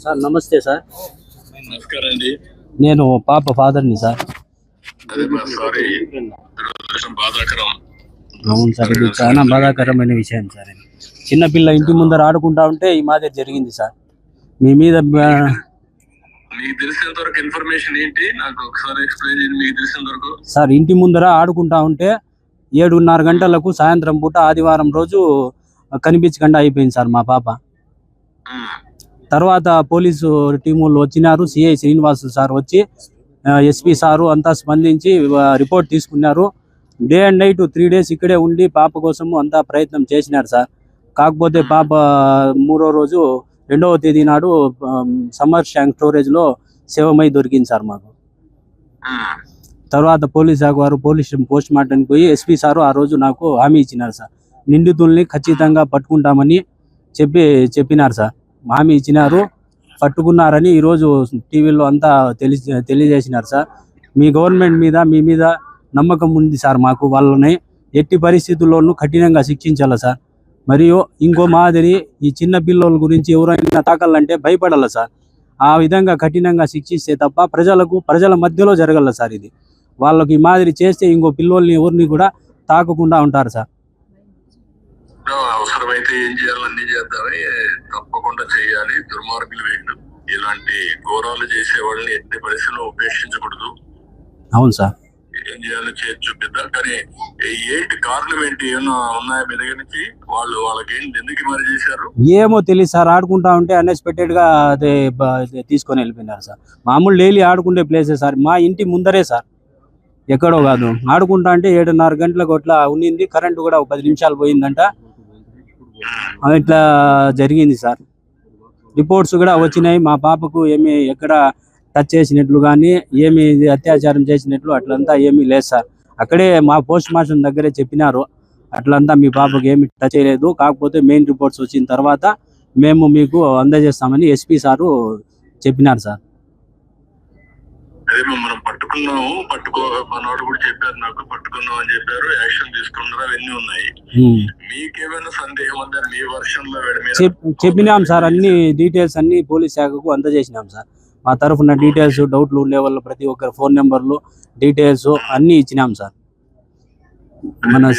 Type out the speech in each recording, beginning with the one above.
Sir నమస్తే sir. నమస్కారం అండి. నేను పాప ఫాదర్ని సార్. అవును సార్, ఇది చాలా బాధాకరమైన విషయం సార్. ఇది చిన్నపిల్ల ఇంటి ముందర ఆడుకుంటా ఉంటే ఈ మాదిరి జరిగింది సార్. మీ మీద మీకు తెలిసినంత వరకు ఇన్ఫర్మేషన్ ఏంటి నాకు ఒకసారి ఎక్స్ప్లెయిన్ చేయండి. మీకు తెలిసినంత వరకు సార్, ఇంటి ముందర ఆడుకుంటా ఉంటే 7:30 గంటలకు సాయంత్రం పూట ఆదివారం రోజు కనిపించకుండా అయిపోయింది సార్ మా పాప. తర్వాత పోలీసు టీములు వచ్చినారు. సిఐ శ్రీనివాసు సార్ వచ్చి ఎస్పీ సారు అంతా స్పందించి రిపోర్ట్ తీసుకున్నారు. డే అండ్ నైట్ 3 days ఇక్కడే ఉండి పాప కోసము అంతా ప్రయత్నం చేసినారు సార్. కాకపోతే పాప 3వ రోజు 2వ తేదీ నాడు సమ్మర్ ట్యాంక్ స్టోరేజ్లో శవమై దొరికింది సార్ మాకు. తర్వాత పోలీస్ శాఖ వారు పోస్ట్ మార్టంకి పోయి ఎస్పీ సారు ఆ రోజు నాకు హామీ ఇచ్చినారు సార్. నిందితుల్ని ఖచ్చితంగా పట్టుకుంటామని చెప్పినారు సార్. హామీ ఇచ్చినారు, పట్టుకున్నారని ఈరోజు టీవీలో అంతా తెలియజేసినారు సార్. మీ గవర్నమెంట్ మీద మీ మీద నమ్మకం ఉంది సార్ మాకు. వాళ్ళని ఎట్టి పరిస్థితుల్లోనూ కఠినంగా శిక్షించాలి సార్. మరియు ఇంకో మాదిరి ఈ చిన్న పిల్లల గురించి ఎవరైనా తాకాలంటే భయపడాలి సార్. ఆ విధంగా కఠినంగా శిక్షిస్తే తప్ప ప్రజల మధ్యలో జరగల సార్. ఇది వాళ్ళకి ఈ మాదిరి చేస్తే ఇంకో పిల్లోల్ని ఎవరిని కూడా తాకకుండా ఉంటారు సార్. అవసరమైతే ఏం చేయాలి అన్ని చేద్దామని తప్పకుండా చేయాలి. దుర్మార్గులు వీళ్ళు. ఇలాంటి ఘోరాలు చేసే వాళ్ళని ఎట్టి పరిస్థితుల్లో ఉపేక్షించకూడదు. అవును సార్. ఏం చేయాలో చేసి చూపిద్దాం. కానీ ఏంటి కారణం ఏంటి, ఏమన్నా ఉన్నాయా మీ దగ్గర నుంచి? వాళ్ళకి ఏంటి, ఎందుకు మరి చేశారు ఏమో తెలియదు సార్. ఆడుకుంటా ఉంటే అన్ఎక్స్పెక్టెడ్ గా అదే తీసుకొని వెళ్ళిపోయినారు సార్. మామూలు డైలీ ఆడుకుంటే ప్లేసే సార్, మా ఇంటి ముందరే సార్, ఎక్కడో కాదు. ఆడుకుంటా అంటే 7:30 గంటలకు అట్లా ఉన్నింది. కరెంటు కూడా 10 నిమిషాలు పోయిందంట. ఇట్లా జరిగింది సార్. రిపోర్ట్స్ కూడా వచ్చినాయి. మా పాపకు ఏమి ఎక్కడ టచ్ చేసినట్లు కానీ ఏమి అత్యాచారం చేసినట్లు అట్లంతా ఏమీ లేదు సార్. అక్కడే మా పోస్ట్ మార్టం దగ్గరే చెప్పినారు, అట్లంతా మీ పాపకు ఏమి టచ్ చేయలేదు. కాకపోతే మెయిన్ రిపోర్ట్స్ వచ్చిన తర్వాత మేము మీకు అందజేస్తామని ఎస్పీ సారు చెప్పినారు సార్. అదే మనం పట్టుకున్నాము, మనోడు కూడా చెప్పారు నాకు, పట్టుకున్నాం అని చెప్పారు, యాక్షన్ తీసుకున్నారు, అవన్నీ ఉన్నాయి. మీకేమైనా సందేహం ఉందా? మీ వర్షంలో చెప్పినాం సార్. అన్ని డీటెయిల్స్ అన్ని పోలీస్ శాఖకు అందజేసినాం సార్. మా తరఫున డీటెయిల్స్, డౌట్లు ఉండే వాళ్ళు ప్రతి ఒక్కరి ఫోన్ నెంబర్లు, డీటెయిల్స్ అన్ని ఇచ్చినాం సార్. మన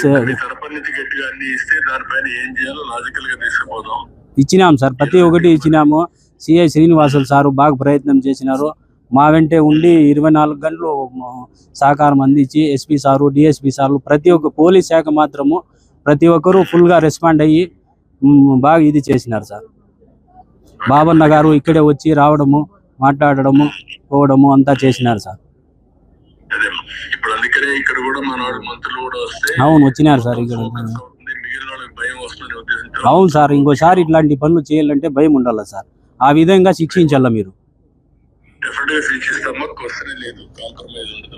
ఇచ్చినాం సార్, ప్రతి ఒక్కటి ఇచ్చినాము. సిఐ శ్రీనివాసులు సారు బాగా ప్రయత్నం చేసినారు. మా వెంటే ఉండి 24 గంటలు సహకారం అందించి ఎస్పీ సారు, డిఎస్పీ సార్లు, ప్రతి ఒక్క పోలీస్ శాఖ మాత్రము ప్రతి ఒక్కరూ ఫుల్గా రెస్పాండ్ అయ్యి బాగా ఇది చేసినారు సార్. బాబన్న గారు ఇక్కడే వచ్చి రావడము, మాట్లాడడము, పోవడము అంతా చేసినారు సార్. అవును, వచ్చినారు సార్ ఇక్కడ. అవును సార్, ఇంకోసారి ఇట్లాంటి పనులు చేయాలంటే భయం ఉండాలి సార్. ఆ విధంగా శిక్షించాల మీరు. డెఫినెట్ గా శిక్షిస్తామా, క్వశ్చన్ లేదు, కాంప్రమైజ్ ఉండదు.